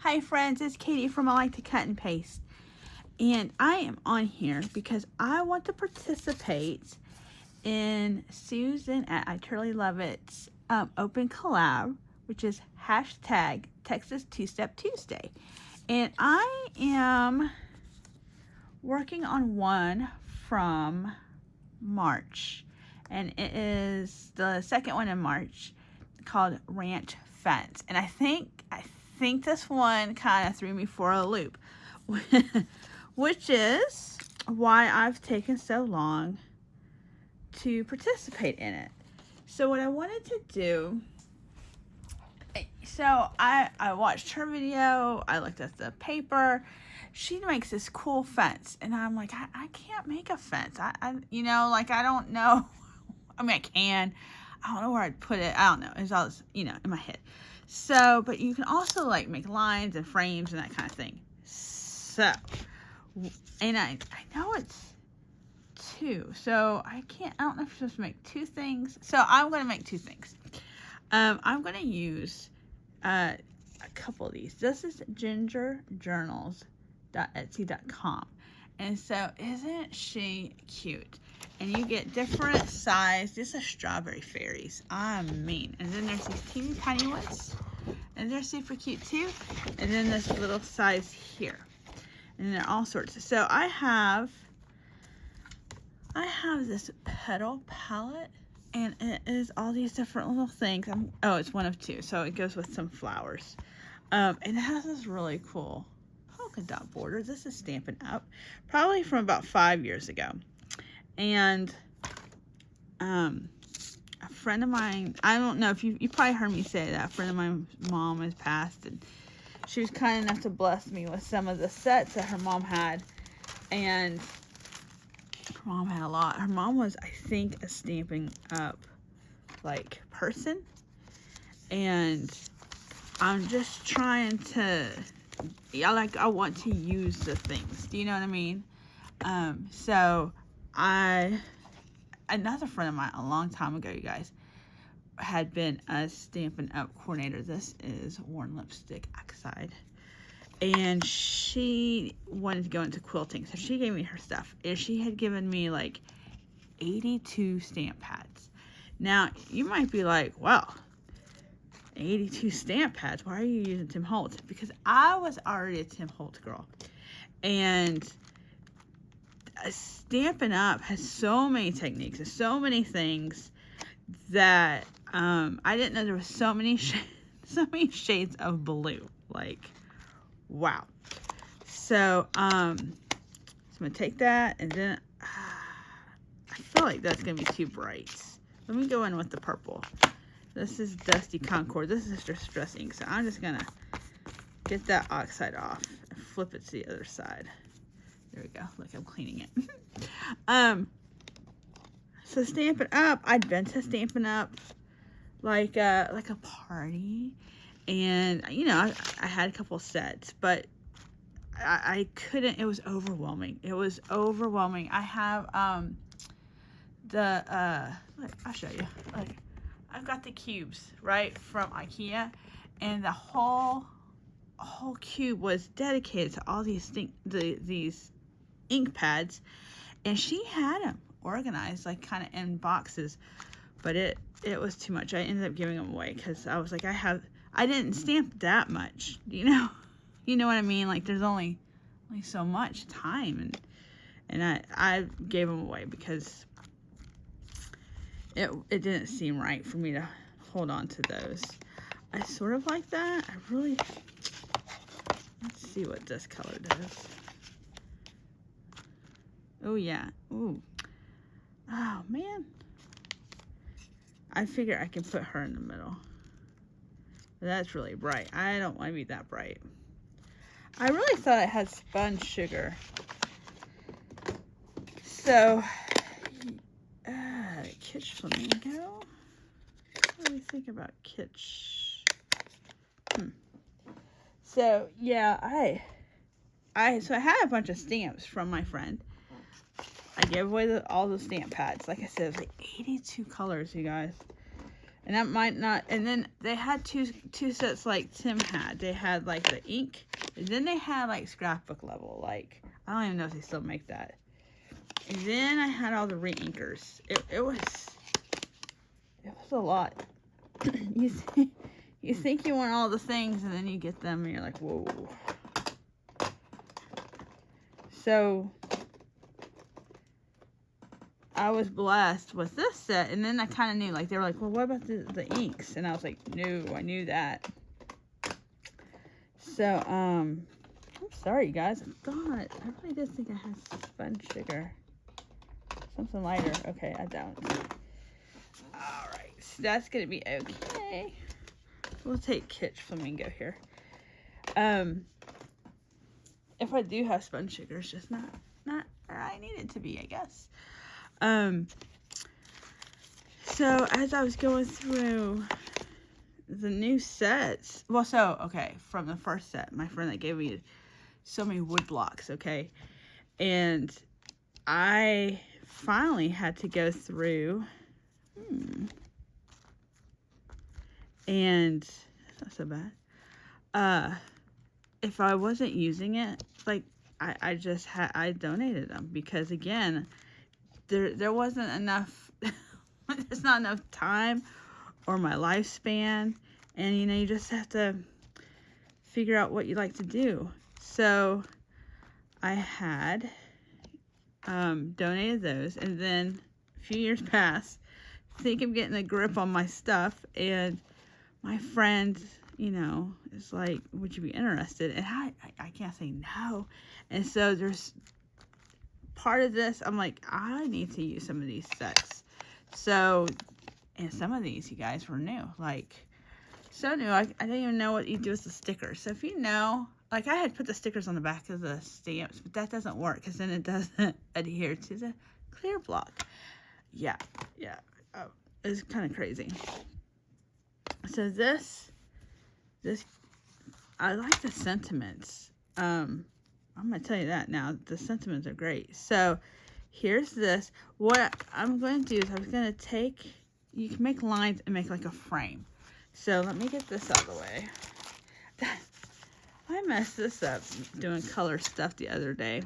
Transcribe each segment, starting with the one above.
Hi friends, it's Katie from I Like to Cut and Paste. And I am on here because I want to participate in Susan at I Totally Love It's open collab, which is hashtag Texas Two-Step Tuesday. And I am working on one from March. And it is the second one in March called Ranch Fence. And I think this one kind of threw me for a loop, which is why I've taken so long to participate in it. So what I wanted to do, so I watched her video, I looked at the paper. She makes this cool fence, and I'm like, I can't make a fence. I don't know. I mean, I can. I don't know where I'd put it. I don't know. It's all, in my head. So, but you can also like make lines and frames and that kind of thing. So, and I know it's 2. So I don't know if you're supposed to make 2 things. So I'm going to make 2 things. I'm going to use a couple of these. This is gingerjournals.etsy.com. And so isn't she cute? And you get different size. This is strawberry fairies. I mean. And then there's these teeny tiny ones. And they're super cute too. And then this little size here. And they're all sorts. So I have this petal palette. And it is all these different little things. It's one of 2. So it goes with some flowers. And it has this really cool polka dot border. This is Stampin' Up. Probably from about 5 years ago. And a friend of mine, I don't know if you probably heard me say that, a friend of mine's mom has passed, and she was kind enough to bless me with some of the sets that her mom had. And her mom had a lot. Her mom was, I think, a Stampin' Up like person. And I'm just trying to, I want to use the things. Do you know what I mean? So another friend of mine a long time ago, you guys, had been a Stampin' Up coordinator. This is Worn Lipstick Oxide. And she wanted to go into quilting, so she gave me her stuff. And she had given me like 82 stamp pads. Now, you might be like, well, 82 stamp pads, why are you using Tim Holtz? Because I was already a Tim Holtz girl. And Stampin' Up has so many techniques and so many things that I didn't know there was so many shades of blue. Like, wow. So I'm gonna take that, and then I feel like that's gonna be too bright. Let me go in with the purple. This is Dusty Concord. This is Distress ink, so I'm just gonna get that oxide off and flip it to the other side. There we go. Look, I'm cleaning it. So Stampin' Up, I'd been to Stampin' Up like a party, and I had a couple sets, but I couldn't. It was overwhelming. I have look, I'll show you. Look, I've got the cubes right from IKEA, and the whole cube was dedicated to all these these ink pads, and she had them organized like kind of in boxes, but it was too much. I ended up giving them away because I was like, I didn't stamp that much, you know what I mean? Like, there's only so much time, and I gave them away because it didn't seem right for me to hold on to those. I sort of like that. Let's see what this color does. Oh yeah. Ooh. Oh man. I figure I can put her in the middle. That's really bright. I don't want to be that bright. I really thought it had spun sugar. So, Kitsch Flamingo. What do we think about Kitsch? So, yeah, I had a bunch of stamps from my friend. I gave away all the stamp pads. Like I said, it was like 82 colors, you guys. And that might not, and then they had two sets like Tim had. They had like the ink, and then they had like scrapbook level. Like, I don't even know if they still make that. And then I had all the re-inkers. It was a lot. You think you want all the things, and then you get them, and you're like, whoa. So I was blessed with this set, and then I kind of knew, like, they were like, well, what about the inks? And I was like, no, I knew that. So, I'm sorry, you guys. I really did think I had sponge sugar. Something lighter. Okay, I don't. Alright, so that's going to be okay. We'll take Kitsch Flamingo here. If I do have sponge sugar, it's just not where I need it to be, I guess. So as I was going through the new sets, well, so, okay, from the first set, my friend that gave me so many wood blocks, okay, and I finally had to go through, and that's not so bad. If I wasn't using it, like, I donated them, because again, there wasn't enough, there's not enough time or my lifespan, and you know, you just have to figure out what you like to do. So I had donated those, and then a few years passed. I think I'm getting a grip on my stuff, and my friend, you know, is like, would you be interested? And I can't say no. And so there's part of this, I'm like, I need to use some of these sets. So, and some of these, you guys, were new. Like, so new, I didn't even know what you do with the stickers. So if you know, like, I had put the stickers on the back of the stamps, but that doesn't work, because then it doesn't adhere to the clear block. Yeah. Oh, it's kind of crazy. So this, I like the sentiments. I'm going to tell you that now. The sentiments are great. So here's this. What I'm going to do is I'm going to take, you can make lines and make like a frame. So let me get this out of the way. I messed this up doing color stuff the other day.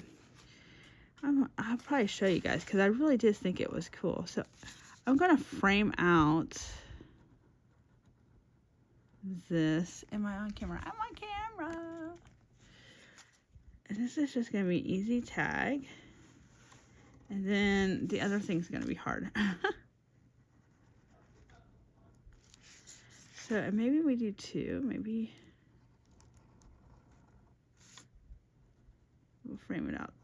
I'll probably show you guys, because I really did think it was cool. So I'm going to frame out this. Am I on camera? I'm on camera. And this is just going to be easy tag. And then the other thing's going to be hard. So maybe we do two. Maybe we'll frame it out.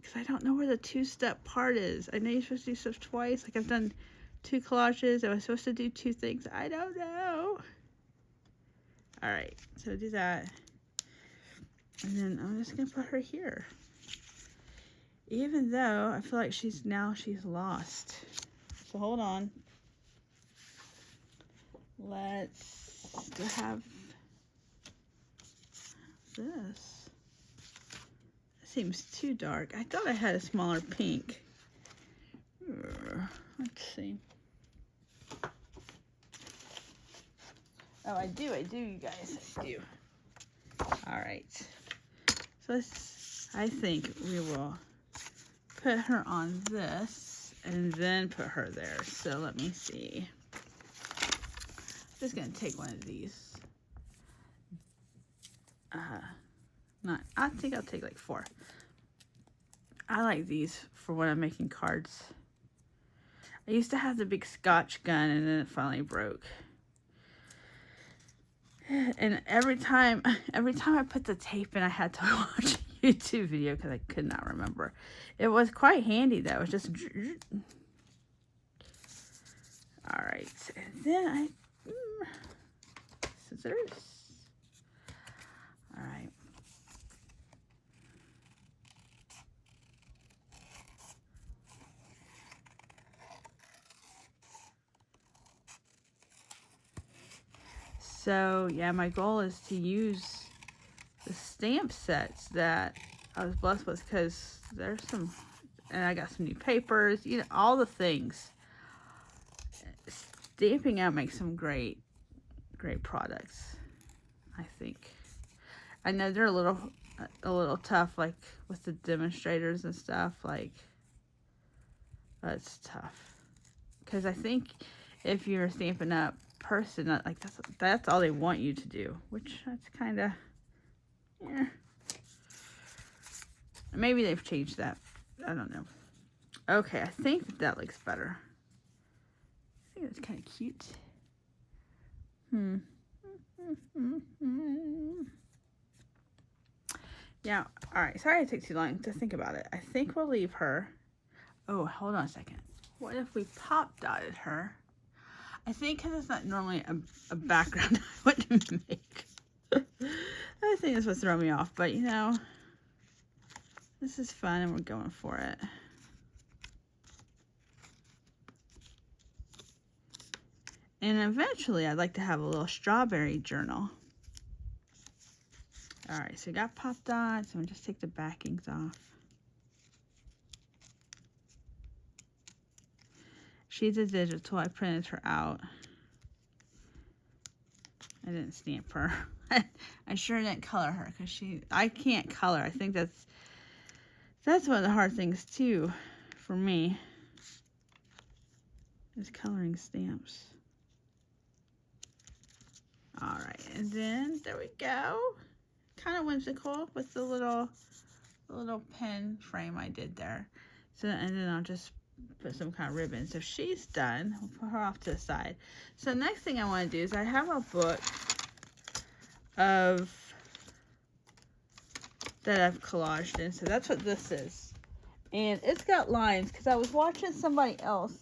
Because I don't know where the two-step part is. I know you're supposed to do stuff twice. Like, I've done 2 collages. I was supposed to do 2 things. I don't know. Alright, so do that. And then I'm just going to put her here. Even though I feel like she's lost. So hold on. Let's have this. It seems too dark. I thought I had a smaller pink. Let's see. Oh, I do, you guys. I do. Alright. So I think we will put her on this and then put her there. So let me see. I'm just going to take one of these. I think I'll take like 4. I like these for when I'm making cards. I used to have the big Scotch gun, and then it finally broke. And every time I put the tape in, I had to watch a YouTube video because I could not remember. It was quite handy though. It was just all right. And then scissors. All right. So yeah, my goal is to use the stamp sets that I was blessed with, because there's some, and I got some new papers, you know, all the things. Stampin' Up makes some great products, I think. I know they're a little tough, like with the demonstrators and stuff. Like, that's tough. Because I think if you're a Stampin' Up person, like that's all they want you to do, which that's kind of, yeah. Maybe they've changed that. I don't know. Okay, I think that looks better. I think that's kind of cute. Yeah, alright. Sorry it took too long to think about it. I think we'll leave her. Oh, hold on a second. What if we pop dotted her? I think because it's not normally a background I wouldn't make. I think this would throw me off, but you know, this is fun and we're going for it. And eventually I'd like to have a little strawberry journal. Alright, so we got pop dots, and we'll just take the backings off. She's a digital. I printed her out. I didn't stamp her. I sure didn't color her because I can't color. I think that's one of the hard things too for me is coloring stamps. Alright, and then there we go. Kind of whimsical with the little pen frame I did there. So, and then I'll just put some kind of ribbon. So she's done. We'll put her off to the side. So the next thing I want to do is I have a book that I've collaged in. So that's what this is. And it's got lines because I was watching somebody else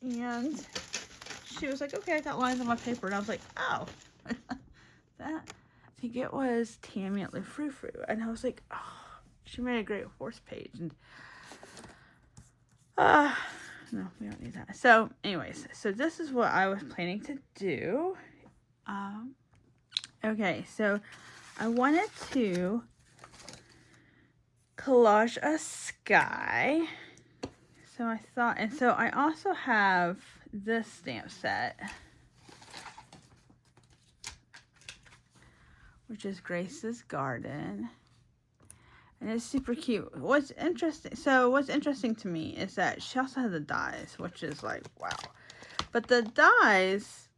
and she was like, okay, I got lines on my paper. And I was like, oh, that. I think it was Tammy at Le Frou Frou, and I was like, oh, she made a great horse page, and no, we don't need that. So anyways, so this is what I was planning to do. Okay, so I wanted to collage a sky, so I thought, and so I also have this stamp set, which is Grace's Garden. And it's super cute. What's interesting to me is that she also has the dies, which is like, wow. But the dies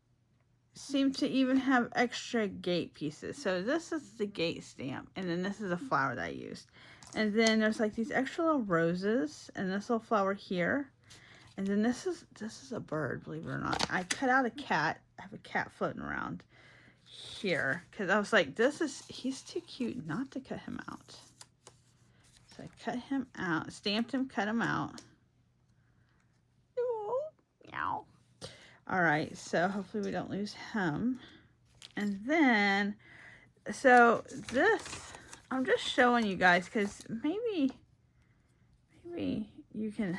seem to even have extra gate pieces. So this is the gate stamp, and then this is a flower that I used. And then there's like these extra little roses, and this little flower here. And then this is a bird, believe it or not. I cut out a cat. I have a cat floating around here because I was like, he's too cute not to cut him out. So I cut him out, stamped him, cut him out. Ooh, meow. All right, so hopefully we don't lose him. And then, so this, I'm just showing you guys because maybe you can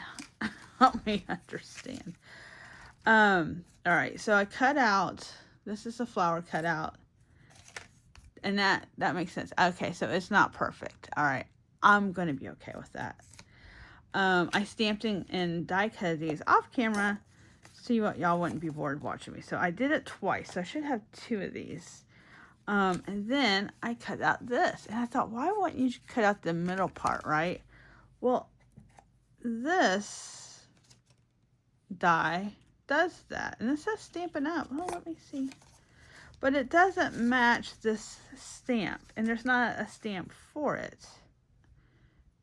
help me understand. All right, so I cut out. This is a flower cut out. And that makes sense. Okay, so it's not perfect. All right, I'm going to be okay with that. I stamped and die cut these off camera so y'all wouldn't be bored watching me. So I did it twice. So I should have 2 of these. And then I cut out this. And I thought, why wouldn't you cut out the middle part, right? Well, this die does that, and it says Stampin' Up. Oh, let me see. But it doesn't match this stamp, and there's not a stamp for it.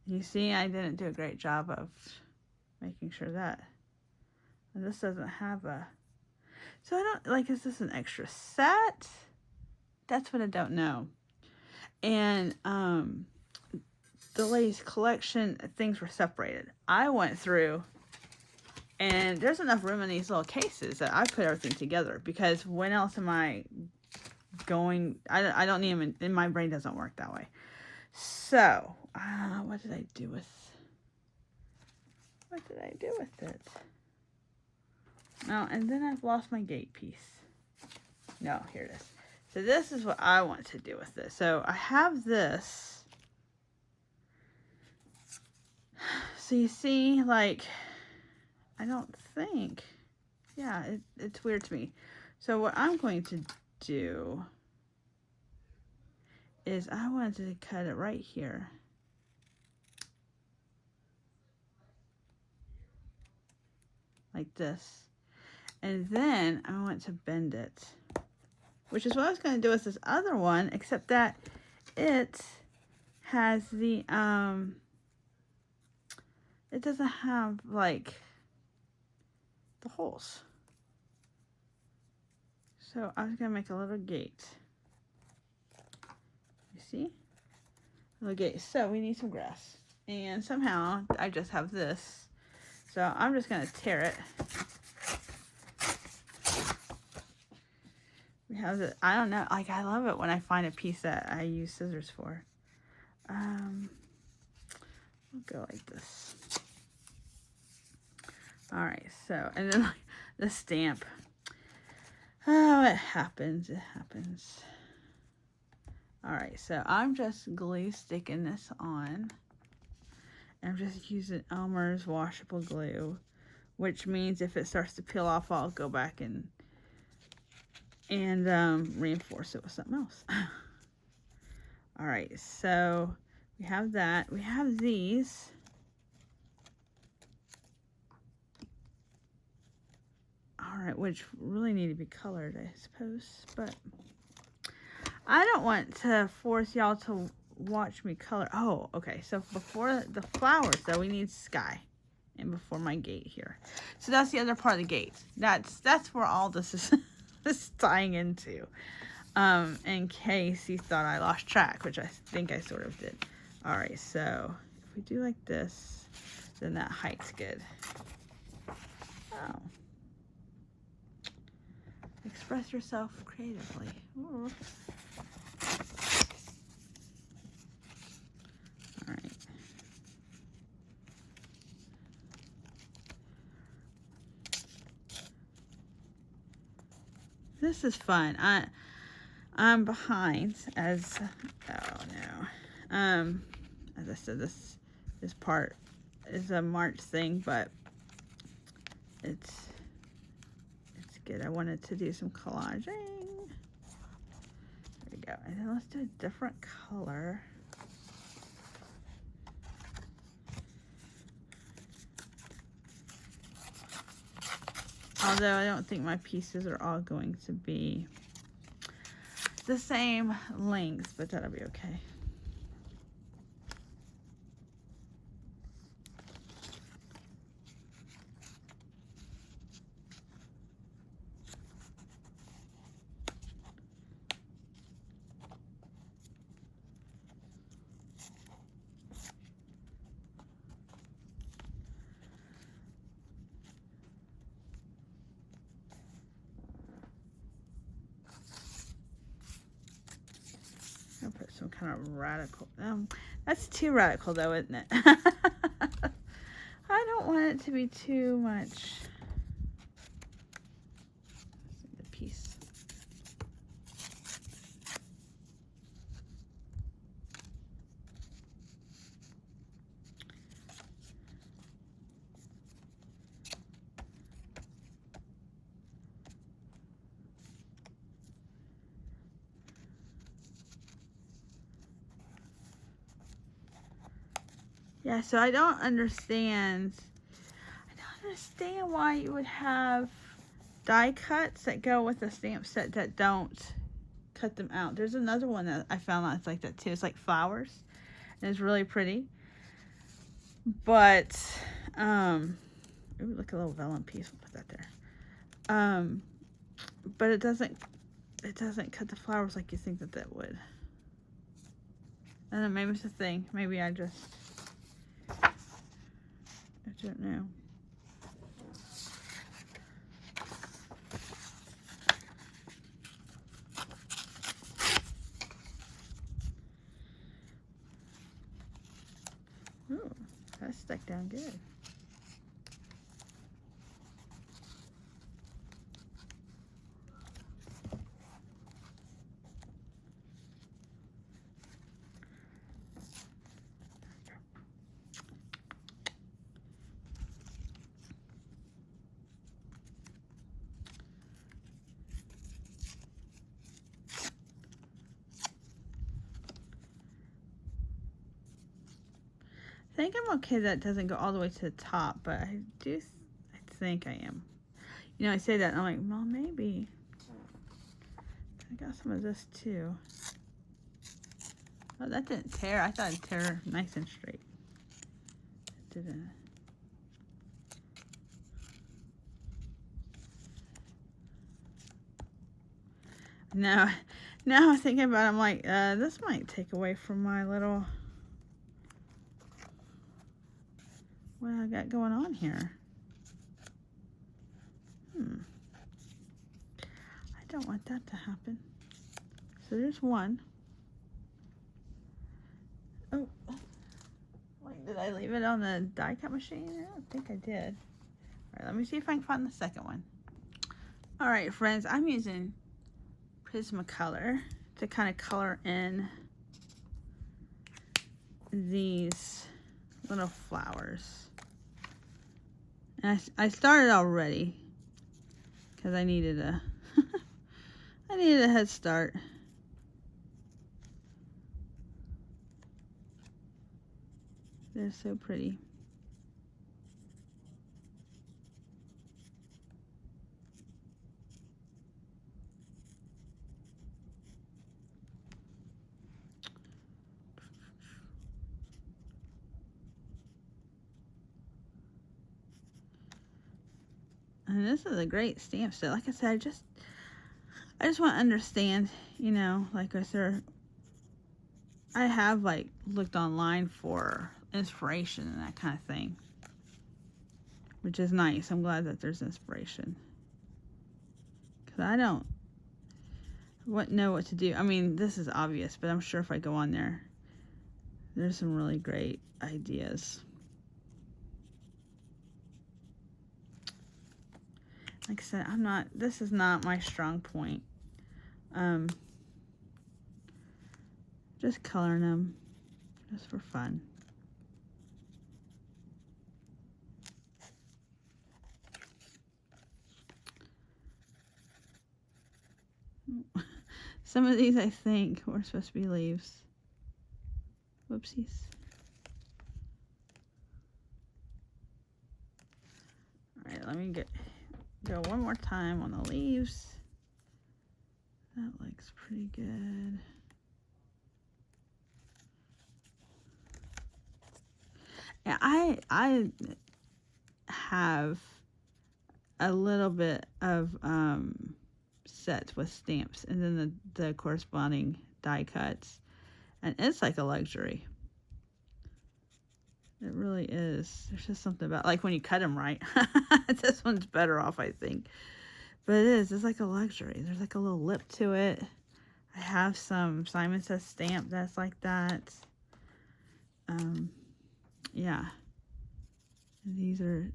You see, I didn't do a great job of making sure that. And this doesn't have a. So I don't like. Is this an extra set? That's what I don't know. And the ladies' collection things were separated. I went through. And there's enough room in these little cases that I put everything together because when else am I going? I don't need them, and my brain doesn't work that way. So, what did I do with it? No, and then I've lost my gate piece. No, here it is. So this is what I want to do with this. So I have this. So you see, like, I don't think Yeah, it's weird to me. So what I'm going to do is I wanted to cut it right here. Like this. And then I want to bend it. Which is what I was going to do with this other one, except that it has the, it doesn't have, like, the holes. So I was going to make a little gate. You see? A little gate. So we need some grass. And somehow I just have this. So I'm just going to tear it. We have it. I don't know. Like, I love it when I find a piece that I use scissors for. We'll go like this. All right. So, and then like, the stamp. Oh, it happens. It happens. All right. So I'm just glue sticking this on. I'm just using Elmer's washable glue, which means if it starts to peel off, I'll go back and reinforce it with something else. All right, so we have that. We have these. All right, which really need to be colored, I suppose, but I don't want to force y'all to watch me color. Oh, okay, so before the flowers, though, we need sky. And before my gate here. So that's the other part of the gate. That's where all this is this tying into. In case you thought I lost track, which I think I sort of did. All right, so if we do like this, then that height's good. Oh. Express yourself creatively. Ooh. All right. This is fun. I'm behind as as I said, this part is a March thing, but it's good. I wanted to do some collaging. There we go. And then let's do a different color. Although I don't think my pieces are all going to be the same length, but that'll be okay. I'll put some kind of radical. That's too radical, though, isn't it? I don't want it to be too much. The piece. Yeah, so I don't understand why you would have die cuts that go with a stamp set that don't cut them out. There's another one that I found that's like that too. It's like flowers, and it's really pretty. But, ooh, look, a little vellum piece. We'll put that there. But it doesn't cut the flowers like you think that would. I don't know, maybe it's a thing. Maybe I don't know. Ooh, that stuck down good. think I'm okay that it doesn't go all the way to the top, but I think I am. You know, I say that and I'm like, well, maybe. I got some of this too. Oh, that didn't tear. I thought it'd tear nice and straight. It didn't. Now I'm thinking about it, I'm like, this might take away from my little, what I got going on here. I don't want that to happen. So there's one. Oh, wait, did I leave it on the die cut machine? I don't think I did. All right, let me see if I can find the second one. All right, friends, I'm using Prismacolor to kind of color in these little flowers. And I started already because I needed a I needed a head start. They're so pretty. And this is a great stamp set. Like I said, I just want to understand, you know, like I said, I have like looked online for inspiration and that kind of thing, which is nice. I'm glad that there's inspiration, because I wouldn't know what to do. I mean, this is obvious, but I'm sure if I go on there, there's some really great ideas. Like I said, this is not my strong point. Just coloring them just for fun. Some of these I think were supposed to be leaves. Whoopsies. All right, let me go one more time on the leaves. That looks pretty good. Yeah, I have a little bit of sets with stamps and then the corresponding die cuts, and it's like a luxury. It really is. There's just something about, like, when you cut them right. This one's better off, I think. But it is. It's like a luxury. There's like a little lip to it. I have some Simon Says stamp that's like that. Yeah. These are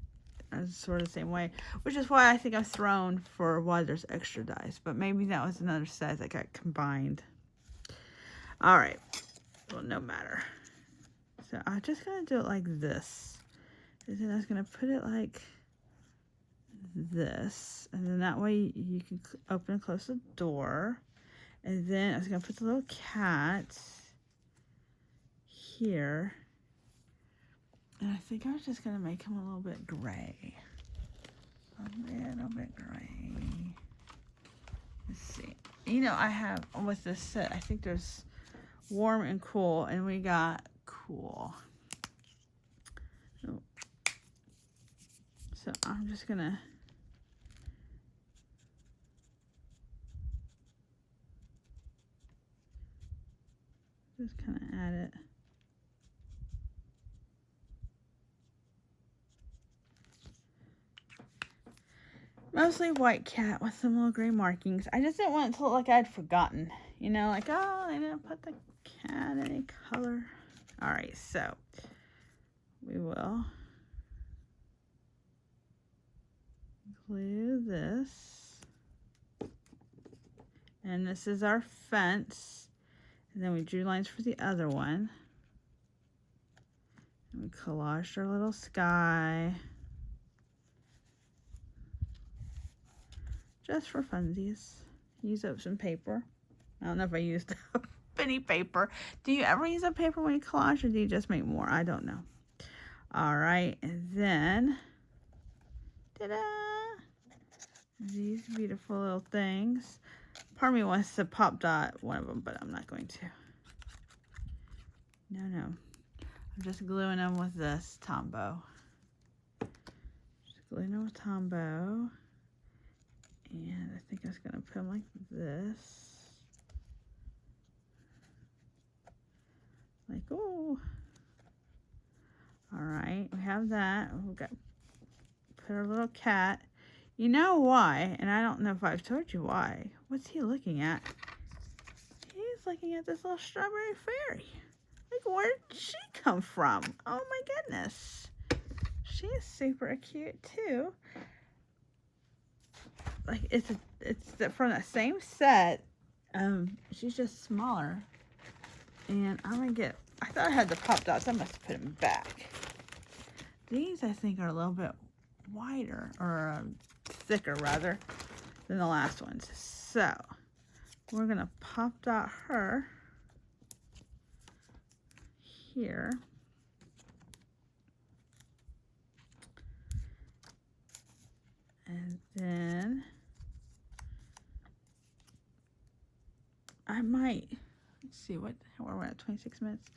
sort of the same way, which is why I think I'm thrown for why there's extra dies. But maybe that was another set that got combined. All right. Well, no matter. So I'm just going to do it like this. And then I was going to put it like this. And then that way you can open and close the door. And then I was going to put the little cat here. And I think I was just going to make him a little bit gray. A little bit gray. Let's see. You know, I have, with this set, I think there's warm and cool. And we got cool. So I'm just going to just kind of add it. Mostly white cat with some little gray markings. I just didn't want it to look like I'd forgotten. You know, like, oh, they didn't put the cat any color. All right, so we will glue this. And this is our fence. And then we drew lines for the other one. And we collaged our little sky. Just for funsies. Use up some paper. I don't know if I used up any paper. Do you ever use up paper when you collage, or do you just make more? I don't know. All right, and then, ta-da! These beautiful little things. Part of me wants to pop dot one of them, but I'm not going to. No. I'm just gluing them with this Tombow. Just gluing them with Tombow. And I think I was going to put them like this. Like, oh. All right, we have that. We've got put our little cat. You know why? And I don't know if I've told you why. What's he looking at? He's looking at this little strawberry fairy. Like, where did she come from? Oh my goodness. She's super cute too. Like, it's from the same set. She's just smaller. And I'm gonna get, I thought I had the pop dots. I must have put them back. These I think are a little bit wider, or thicker rather, than the last ones. So we're gonna pop dot her here. And then I might, let's see where we're at, 26 minutes.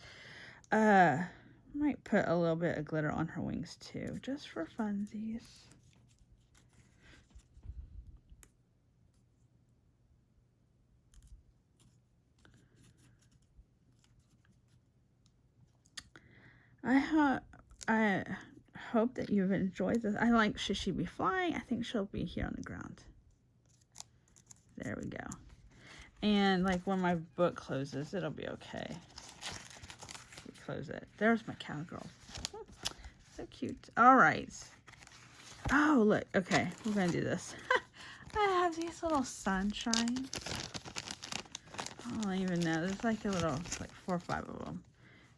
Might put a little bit of glitter on her wings too, just for funsies. I hope that you've enjoyed this. I like Should She Be Flying? I think she'll be here on the ground. There we go. And like when my book closes, it'll be okay. Close it. There's my cowgirl. So cute. All right. Oh, look. Okay, we're going to do this. I have these little sunshines. I don't even know. There's like a little, like 4 or 5 of them.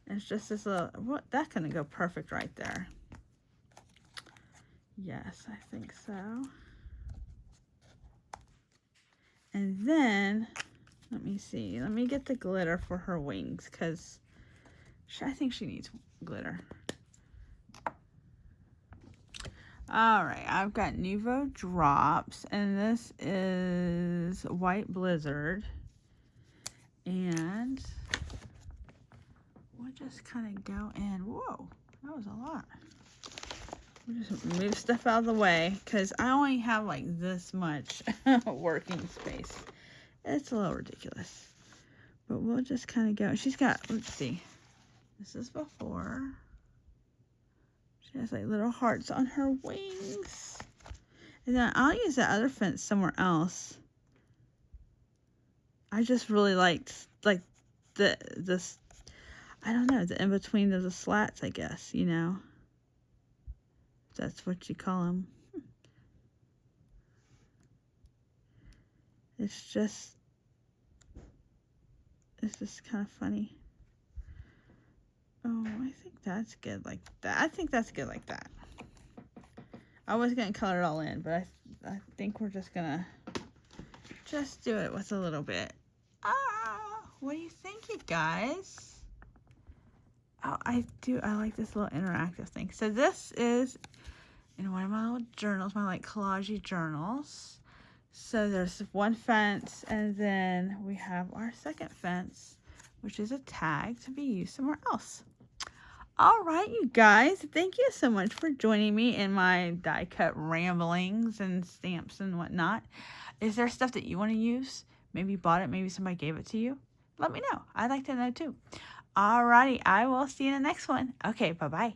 And it's just this little, what? That's going to go perfect right there. Yes, I think so. And then, let me see. Let me get the glitter for her wings, because I think she needs glitter. All right, I've got Nuvo Drops, and this is White Blizzard. And we'll just kind of go in. Whoa, that was a lot. We'll just move stuff out of the way, because I only have like this much working space. It's a little ridiculous. But we'll just kind of go. She's got, let's see. This is before. She has like little hearts on her wings. And then I'll use that other fence somewhere else. I just really liked like this, I don't know, the in between of the slats, I guess, you know. If that's what you call them. It's just kind of funny. Oh, I think that's good like that. I think that's good like that. I was going to color it all in, but I think we're just going to just do it with a little bit. What do you think, you guys? Oh, I like this little interactive thing. So this is in one of my little journals, my like collage journals. So there's one fence, and then we have our second fence, which is a tag to be used somewhere else. All right, you guys, thank you so much for joining me in my die cut ramblings and stamps and whatnot. Is there stuff that you want to use? Maybe you bought it, maybe somebody gave it to you. Let me know. I'd like to know too. All righty, I will see you in the next one. Okay, bye-bye.